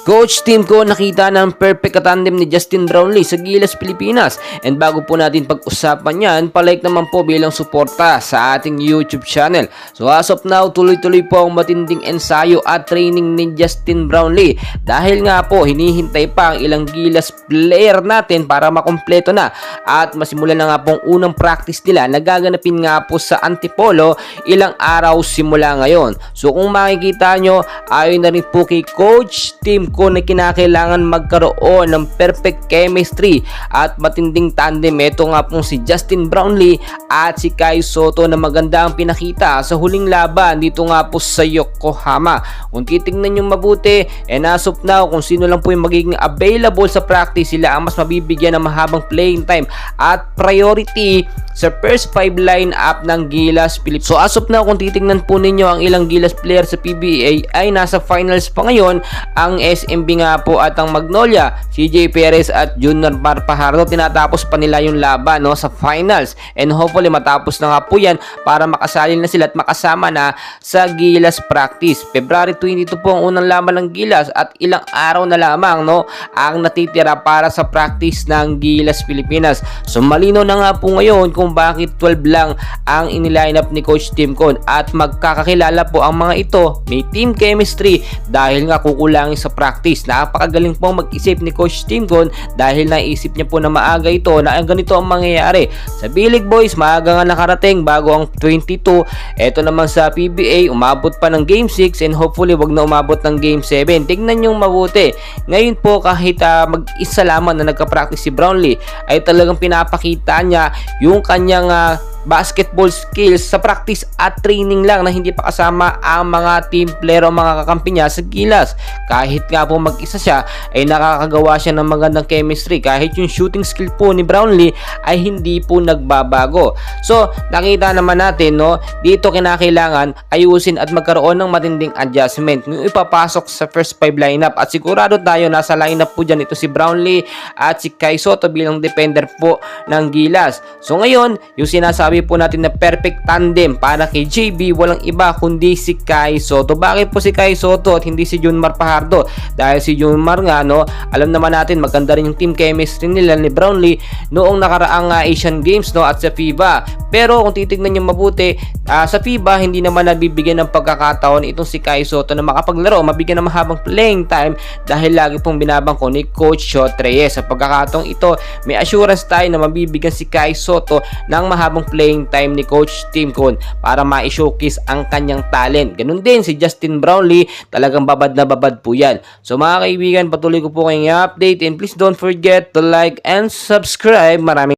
Coach team ko nakita ng perfect katandem ni Justin Brownlee sa Gilas, Pilipinas. And bago po natin pag-usapan yan, palike naman po bilang suporta sa ating YouTube channel. So as of now, tuloy-tuloy po ang matinding ensayo at training ni Justin Brownlee. Dahil nga po, hinihintay pa ang ilang Gilas player natin para makompleto na. At masimulan na nga pong unang practice nila na gaganapin nga po sa Antipolo ilang araw simula ngayon. So kung makikita nyo, ayon na rin po kay Coach team ko na kinakailangan magkaroon ng perfect chemistry at matinding tandem. Ito nga pong si Justin Brownlee at si Kai Sotto na maganda ang pinakita sa huling laban dito nga po sa Yokohama. Kung titignan nyo mabuti, as of now, kung sino lang po yung magiging available sa practice, sila ang mas mabibigyan ng mahabang playing time at priority sa first 5 lineup ng Gilas Philippines. So as of now, kung titignan po ninyo ang ilang Gilas player sa PBA ay nasa finals pa ngayon. Ang SMB nga po at ang Magnolia, CJ Perez at Junior Parpahardo, tinatapos pa nila yung laban sa finals. And hopefully matapos na nga po yan para makasali na sila at makasama na sa Gilas practice. February 22 po ang unang laban ng Gilas at ilang araw na lamang ang natitira para sa practice ng Gilas Pilipinas. So malino na nga po ngayon kung bakit 12 lang ang iniline up ni Coach Tim Con at magkakakilala po ang mga ito, may team chemistry dahil nga kukulangin sa practice. Napakagaling pong mag-isip ni Coach Tim Con dahil naisip niya po na maaga ito na ganito ang mangyayari. Sa B-League boys, maaga nga nakarating bago ang 22. Ito naman sa PBA, umabot pa ng Game 6 and hopefully wag na umabot ng Game 7. Tignan nyo mabuti. Ngayon po kahit mag-isa lamang na nagka-practice si Brownlee ay talagang pinapakita niya yung kanyang basketball skills sa practice at training lang na hindi pa kasama ang mga team player o mga kakampi niya sa Gilas. Kahit nga po mag-isa siya ay nakakagawa siya ng magandang chemistry. Kahit yung shooting skill po ni Brownlee ay hindi po nagbabago. So nakita naman natin dito kinakailangan ayusin at magkaroon ng matinding adjustment yung ipapasok sa first 5 lineup at sigurado tayo nasa lineup po dyan ito si Brownlee at si Kai Sotto bilang defender po ng Gilas. So ngayon yung sinasabi po natin na perfect tandem para kay JB, walang iba kundi si Kai Sotto. Bakit po si Kai Sotto at hindi si Junmar Fajardo? Dahil si Junmar nga alam naman natin maganda rin yung team chemistry nila ni Brownlee noong nakaraang Asian Games at sa FIBA. Pero kung titignan nyo mabuti, sa FIBA hindi naman nabibigyan ng pagkakataon itong si Kai Sotto na makapaglaro, mabigyan ng mahabang playing time dahil lagi pong binabangko ni Coach Shot Reyes. Sa pagkakataong ito, may assurance tayo na mabibigyan si Kai Sotto ng mahabang playing time ni Coach Tim Con para ma-showcase ang kanyang talent. Ganun din si Justin Brownlee, talagang babad na babad po yan. So mga kaibigan, patuloy ko po kayong i-update and please don't forget to like and subscribe. Maraming